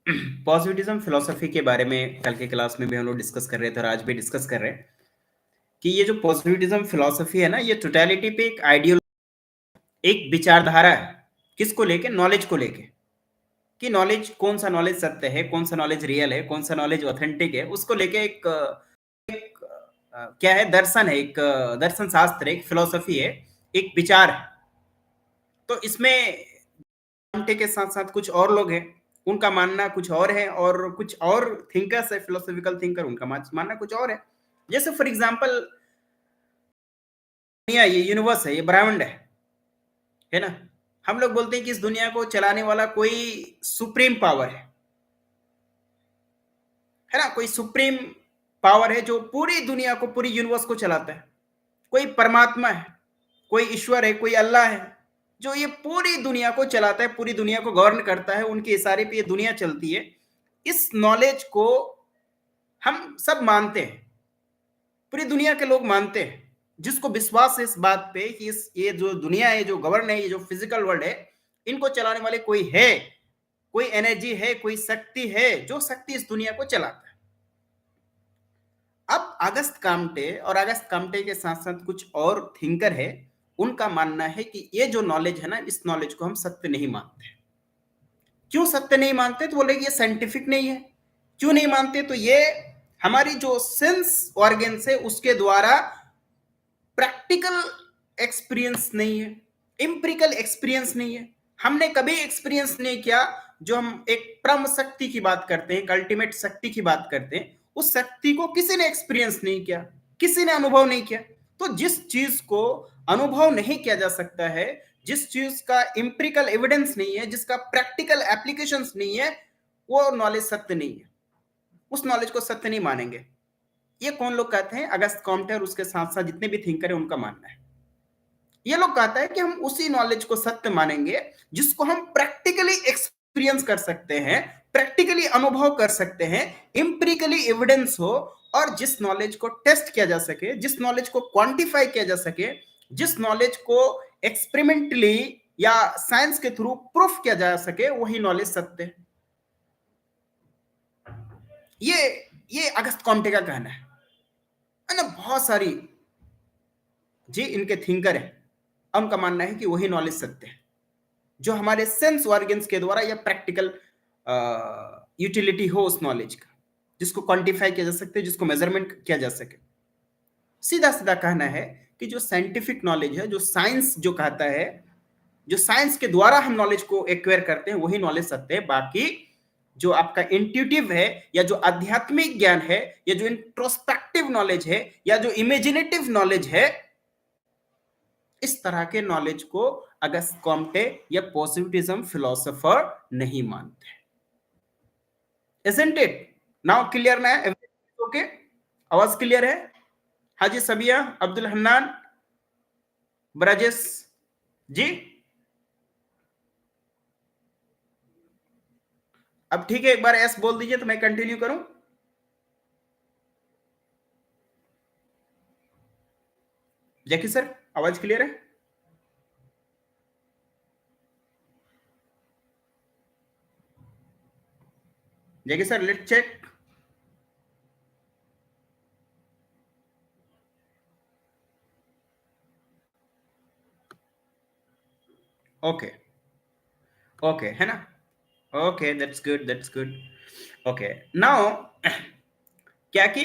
Positivism philosophy के बारे में कल के क्लास में भी हम लोग डिस्कस कर रहे थे और आज भी डिस्कस कर रहे हैं कि ये जो पॉजिटिविज्म फिलॉसफी है ना, ये टोटलिटी पे एक आइडियल, एक विचारधारा है। किसको लेके? नॉलेज को लेके, कि नॉलेज, कौन सा नॉलेज सत्य है, कौन सा नॉलेज रियल है, कौन सा नॉलेज ऑथेंटिक है, उसको लेके क्या है, दर्शन है, एक दर्शन शास्त्र है, एक फिलॉसफी है, एक विचार है। तो इसमें कांटे के साथ साथ कुछ और लोग हैं, उनका मानना कुछ और है, और कुछ और थिंकर्स है, फिलोसॉफिकल थिंकर, उनका मानना कुछ और है। जैसे फॉर एग्जांपल, दुनिया, ये यूनिवर्स है, ये ब्रह्मांड है ना। हम लोग बोलते हैं कि इस दुनिया को चलाने वाला कोई सुप्रीम पावर है ना, कोई सुप्रीम पावर है जो पूरी दुनिया को, पूरी यूनिवर्स को चलाता है। कोई परमात्मा है, कोई ईश्वर है, कोई अल्लाह है, जो ये पूरी दुनिया को चलाता है, पूरी दुनिया को गवर्न करता है, उनके इशारे पे ये दुनिया चलती है। इस नॉलेज को हम सब मानते हैं, पूरी दुनिया के लोग मानते हैं, जिसको विश्वास है इस बात पे कि ये जो दुनिया है, जो गवर्न है, ये जो फिजिकल वर्ल्ड है, इनको चलाने वाले कोई है, कोई एनर्जी है, कोई शक्ति है, जो शक्ति इस दुनिया को चलाता है। अब अगस्त काम्टे, और अगस्त काम्टे के साथ साथ कुछ और थिंकर है, उनका मानना है कि ये जो नॉलेज है ना, इस नॉलेज को हम सत्य नहीं मानते। क्यों सत्य नहीं मानते? तो बोले ये साइंटिफिक नहीं है। क्यों नहीं मानते? तो ये हमारी जो सेंस ऑर्गेन्स है, उसके द्वारा प्रैक्टिकल एक्सपीरियंस नहीं है, इंपेरिकल एक्सपीरियंस नहीं है। हमने कभी एक्सपीरियंस नहीं किया। जो हम एक परम शक्ति की बात करते हैं, एक अल्टीमेट शक्ति की बात करते हैं, उस शक्ति को किसी ने एक्सपीरियंस नहीं किया, किसी ने अनुभव नहीं किया। तो जिस चीज को अनुभव नहीं किया जा सकता है, जिस चीज का इंपेरिकल एविडेंस नहीं है, जिसका प्रैक्टिकल एप्लीकेशंस नहीं है, वो नॉलेज सत्य नहीं है। उस नॉलेज को सत्य नहीं मानेंगे। ये कौन लोग कहते हैं? अगस्त कॉम्टे और उसके साथ साथ जितने भी थिंकर है, उनका मानना है। ये लोग कहता है कि हम उसी नॉलेज को सत्य मानेंगे जिसको हम प्रैक्टिकली एक्सपीरियंस कर सकते हैं, प्रैक्टिकली अनुभव कर सकते हैं, इंपेरिकली एविडेंस हो, और जिस नॉलेज को टेस्ट किया जा सके, जिस नॉलेज को क्वांटिफाई किया जा सके, जिस नॉलेज को एक्सपेरिमेंटली या साइंस के थ्रू प्रूफ किया जा सके, वही नॉलेज सत्य है। ये अगस्त कॉम्टे का कहना है ना। बहुत सारी जी इनके थिंकर है, उनका मानना है कि वही नॉलेज सत्य है, जो हमारे सेंस ऑर्गन्स के द्वारा या प्रैक्टिकल यूटिलिटी हो उस नॉलेज का, जिसको क्वांटिफाई किया जा सकता है, जिसको मेजरमेंट किया जा सके। सीधा सीधा कहना है कि जो साइंटिफिक नॉलेज है, जो साइंस जो कहता है, जो साइंस के द्वारा हम नॉलेज को एक्वायर करते हैं, वही नॉलेज सत्य है। बाकी जो आपका इंट्यूटिव है, या जो आध्यात्मिक ज्ञान है, या जो इंट्रोस्पेक्टिव नॉलेज है, या जो इमेजिनेटिव नॉलेज है, इस तरह के नॉलेज को अगस्त कॉम्टे या पॉजिटिविज्म फिलोसोफर नहीं मानते। Isn't it? Now clear ना? Everything okay? आवाज क्लियर है? हाजी सबिया, अब्दुल हन्नान, ब्रजेश जी। अब ठीक है, एक बार एस बोल दीजिए तो मैं कंटिन्यू करूं। जैकी सर, आवाज क्लियर है? Jackie sir, let check. Okay, okay है ना? Okay, that's good, that's good. Okay, now क्या कि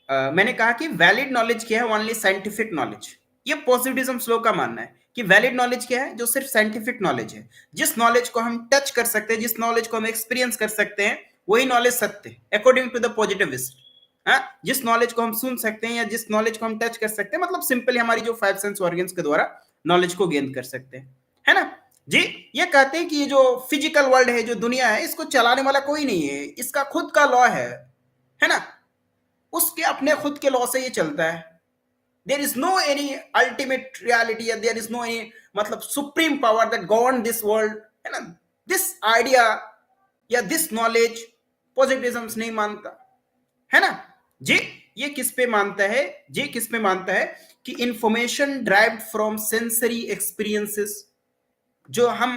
मैंने कहा कि वैलिड नॉलेज क्या है? Only scientific knowledge. ये पॉजिटिविज्म स्लो का मानना है कि वैलिड नॉलेज क्या है? जो सिर्फ साइंटिफिक नॉलेज है, जिस नॉलेज को हम टच कर सकते हैं, जिस नॉलेज को हम एक्सपीरियंस कर सकते हैं, वही नॉलेज सत्य है अकॉर्डिंग टू द पॉजिटिविस्ट। हाँ, जिस नॉलेज को हम सुन सकते हैं या जिस नॉलेज को हम टच कर सकते हैं, मतलब सिंपली हमारी जो फाइव सेंस ऑर्गन्स के द्वारा नॉलेज को गेन कर सकते हैं, है ना जी। ये कहते हैं कि ये जो फिजिकल वर्ल्ड है, जो दुनिया है, इसको चलाने वाला कोई नहीं है, इसका खुद का लॉ है ना। उसके अपने खुद के लॉ से ये चलता है। There is no any ultimate reality, या देयर इज नो एनी मतलब supreme power that govern this world, है ना। दिस आइडिया या दिस नॉलेज पॉजिटिविज्म नहीं मानता, है ना जी। ये किस पे मानता है जी? किस पे मानता है कि information derived from sensory experiences, जो हम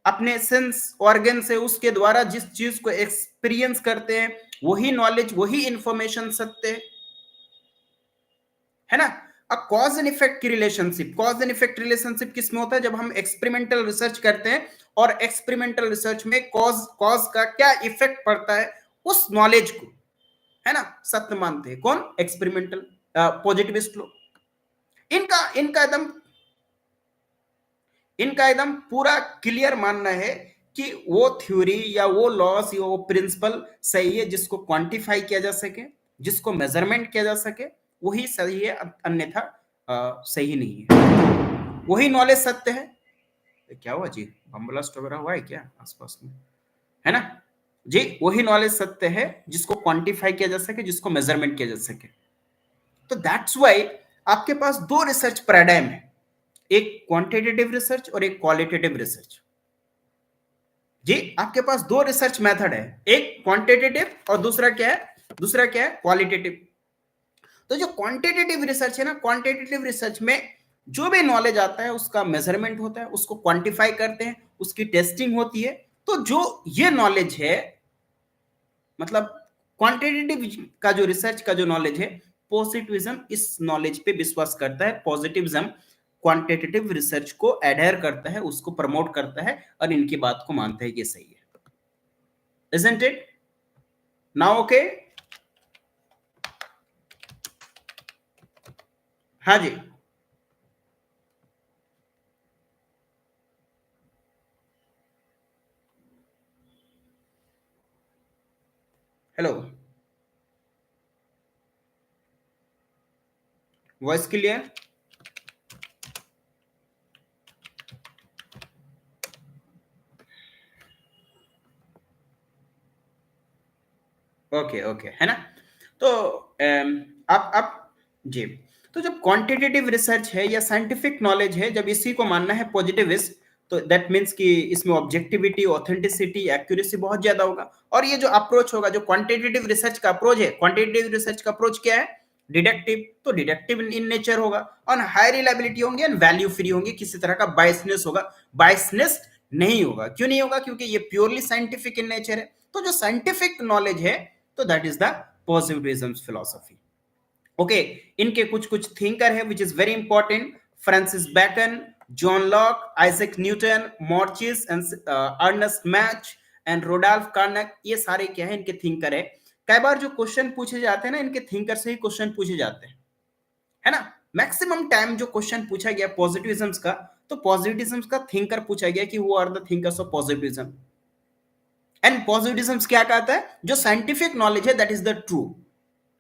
अपने सेंस ऑर्गन से उसके द्वारा जिस चीज को एक्सपीरियंस करते हैं वही नॉलेज, वही इंफॉर्मेशन सत्य है ना। कॉज एंड इफेक्ट की relationship, cause and effect relationship किसमें होता है, जब हम एक्सपेरिमेंटल रिसर्च करते हैं और एक्सपेरिमेंटल रिसर्च में कॉज कॉज का क्या इफेक्ट पड़ता है उस नॉलेज को, है ना, सत्य मानते हैं। कौन? एक्सपेरिमेंटल पॉजिटिविस्ट लोग। इनका इनका एकदम इनका एकदम पूरा क्लियर मानना है कि वो थ्योरी या वो लॉस या वो प्रिंसिपल सही है जिसको क्वांटिफाई किया जा सके, जिसको मेजरमेंट किया जा सके, वही सही है, अन्यथा सही नहीं है। वही नॉलेज सत्य है। क्या हुआ जी, बम ब्लास्ट वगैरह हुआ है क्या आसपास में, है ना जी? वही नॉलेज सत्य है जिसको क्वांटिफाई किया जा सके, जिसको मेजरमेंट किया जा सके। तो दैट्स वाई आपके पास दो रिसर्च पैराडाइम है, एक क्वांटिटेटिव रिसर्च और एक क्वालिटेटिव रिसर्च। जी, आपके पास दो रिसर्च मेथड है, एक क्वांटिटेटिव और दूसरा क्या है, दूसरा क्या है, क्वालिटेटिव। तो जो क्वांटिटेटिव रिसर्च है ना, क्वांटिटेटिव रिसर्च में जो भी नॉलेज आता है उसका मेजरमेंट होता है, उसको क्वांटिफाई करते हैं, उसकी टेस्टिंग होती है। तो जो ये नॉलेज है, मतलब क्वांटिटेटिव का जो रिसर्च का जो नॉलेज है, पॉजिटिविज्म इस नॉलेज पे विश्वास करता है। पॉजिटिविज्म क्वांटिटेटिव रिसर्च को एडहेयर करता है, उसको प्रमोट करता है और इनकी बात को मानता है कि सही है। Isn't it? Now okay? हाँ जी, hello, voice clear? Okay okay, है ना। तो आप जी, तो जब क्वांटिटेटिव रिसर्च है या साइंटिफिक नॉलेज है, जब इसी को मानना है पॉजिटिविस्ट, तो दैट मीन्स कि इसमें ऑब्जेक्टिविटी, ऑथेंटिसिटी, एक्यूरेसी बहुत ज्यादा होगा। और ये जो अप्रोच होगा, जो क्वांटिटेटिव रिसर्च का अप्रोच है, क्वांटिटेटिव रिसर्च का अप्रोच क्या है, डिडक्टिव। तो डिडक्टिव इन नेचर होगा और हाई रिलायबिलिटी होंगे एंड वैल्यू फ्री होंगे, किसी तरह का बायसनेस होगा, बायसनेस नहीं होगा। क्यों नहीं होगा? क्योंकि ये प्योरली साइंटिफिक इन नेचर है। तो जो साइंटिफिक नॉलेज है, तो that is the positivism philosophy. Okay, इनके कुछ कुछ थिंकर है which is very important, Francis Bacon, John Locke, Isaac Newton, मॉर्चिस and Ernest Mach and Rudolf Carnap. ये सारे क्या है, इनके थिंकर है। कई बार जो क्वेश्चन पूछे जाते हैं ना, इनके थिंकर से ही क्वेश्चन पूछे जाते हैं, है ना। मैक्सिमम टाइम जो क्वेश्चन पूछा गया पॉजिटिविज्म का, तो पॉजिटिविज्म का थिंकर पूछा गया कि who are the thinkers of positivism. And positivism क्या कहता है, जो साइंटिफिक नॉलेज है दैट इज द ट्रू।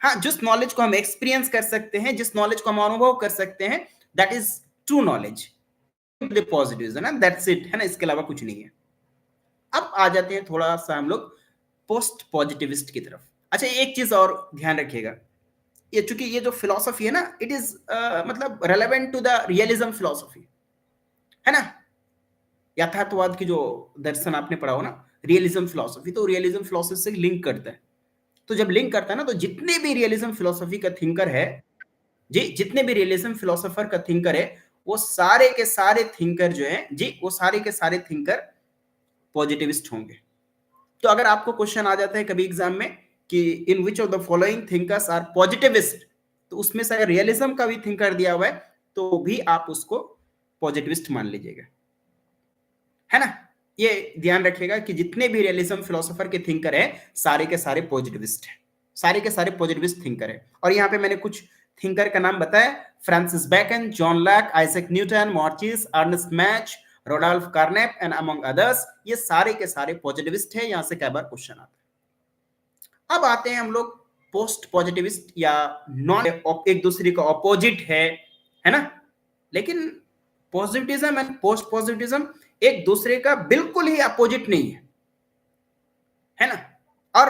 हाँ, जिस नॉलेज को हम एक्सपीरियंस कर सकते हैं, जिस नॉलेज को हम अनुभव कर सकते हैं, that is true knowledge. Positive है ना, दैट्स इट, है ना, इसके अलावा कुछ नहीं है। अब आ जाते हैं थोड़ा सा हम लोग पोस्ट पॉजिटिविस्ट की तरफ। अच्छा, एक चीज और ध्यान रखिएगा, ये चूंकि ये जो फिलोसफी है ना, इट इज मतलब relevant to the realism philosophy, है ना। यथार्थवाद की जो दर्शन आपने पढ़ा हो ना, रियलिज्म फिलोसफी, तो रियलिज्म फिलोसफी से लिंक करता है। तो जब लिंक करता है ना, तो जितने भी रियलिज्म फिलोसफी का थिंकर है, जी, जितने भी रियलिज्म फिलोसोफर का थिंकर है, वो सारे के सारे थिंकर जो है जी, वो सारे के सारे थिंकर पॉजिटिविस्ट होंगे। तो अगर आपको क्वेश्चन आ जाता है कभी एग्जाम में कि in which of the following thinkers are positivist, तो उसमें से अगर रियलिज्म का भी थिंकर दिया हुआ है तो भी आप उसको पॉजिटिविस्ट मान लीजिएगा, है ना। ये ध्यान रखिएगा कि जितने भी रियलिज्म फिलोसोफर के थिंकर है, सारे के सारे पॉजिटिविस्ट है, सारे के सारे पॉजिटिविस्ट थिंकर है। और यहाँ पे मैंने कुछ थिंकर का नाम बताया, Francis Bacon, John Locke, Isaac Newton, मॉर्चिस, Ernest Mach, Rudolf Carnap and among others. ये सारे के सारे पॉजिटिविस्ट है। यहाँ से कई बार क्वेश्चन आता है। अब आते हैं हम लोग पोस्ट पॉजिटिविस्ट या नॉन, एक दूसरे का ऑपोजिट है ना। लेकिन पॉजिटिविज्म एंड पोस्ट पॉजिटिविज्म एक दूसरे का बिल्कुल ही अपोजिट नहीं है ना। और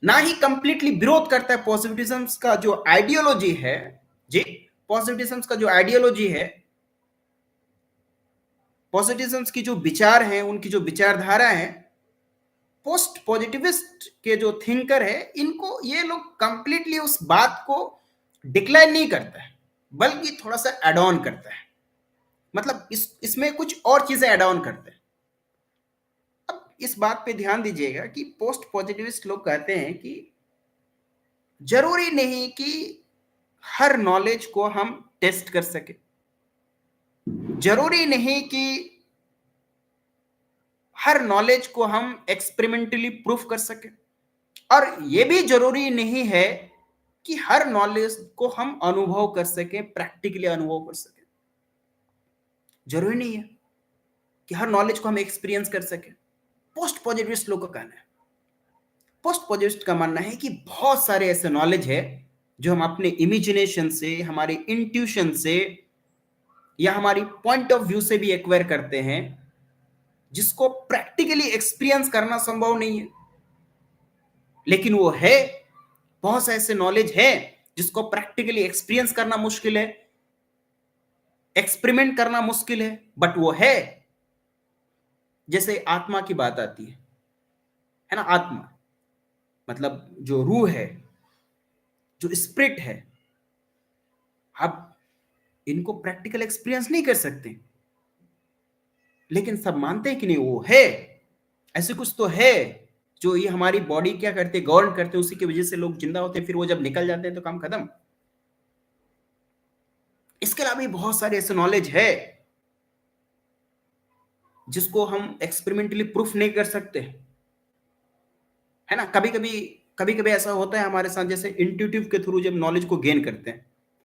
ना ही कंप्लीटली विरोध करता है। पॉजिटिविज्म का जो आइडियोलॉजी है जी, पॉजिटिविज्म का जो आइडियोलॉजी है, पॉजिटिविज्म की जो विचार है, उनकी जो विचारधारा है, पोस्ट पॉजिटिविस्ट के जो थिंकर है, इनको ये लोग कंप्लीटली उस बात को डिक्लाइन नहीं करता है, बल्कि थोड़ा सा एड ऑन करता है। मतलब इसमें कुछ और चीजें एड ऑन करते हैं। इस बात पे ध्यान दीजिएगा कि पोस्ट पॉजिटिविस्ट लोग कहते हैं कि जरूरी नहीं कि हर नॉलेज को हम टेस्ट कर सके, जरूरी नहीं कि हर नॉलेज को हम एक्सपेरिमेंटली प्रूफ कर सके, और यह भी जरूरी नहीं है कि हर नॉलेज को हम अनुभव कर सके, प्रैक्टिकली अनुभव कर सके। जरूरी नहीं है कि हर नॉलेज को हम एक्सपीरियंस कर सके। पोस्ट पॉजिटिविस्ट लोग का कहना है, पोस्ट पॉजिटिविस्ट का मानना है कि बहुत सारे ऐसे नॉलेज है जो हम अपने इमेजिनेशन से, हमारे इंट्यूशन से या हमारी पॉइंट ऑफ व्यू से भी एक्वायर करते हैं, जिसको प्रैक्टिकली एक्सपीरियंस करना संभव नहीं है, लेकिन वो है। बहुत से ऐसे नॉलेज है जिसको प्रैक्टिकली एक्सपीरियंस करना मुश्किल है, एक्सपेरिमेंट करना मुश्किल है, बट वो है। जैसे आत्मा की बात आती है ना, आत्मा मतलब जो रूह है, जो स्पिरिट है, अब इनको प्रैक्टिकल एक्सपीरियंस नहीं कर सकते, लेकिन सब मानते हैं कि नहीं वो है, ऐसे कुछ तो है जो ये हमारी बॉडी क्या करते, गवर्न करते हैं, उसी की वजह से लोग जिंदा होते हैं, फिर वो जब निकल जाते हैं तो काम खत्म। इसके अलावा भी बहुत सारे ऐसे नॉलेज है जिसको हम एक्सपेरिमेंटली प्रूफ नहीं कर सकते, है ना। कभी कभी ऐसा होता है हमारे साथ, जैसे इंट्यूटिव के थ्रू जब नॉलेज को गेन करते हैं,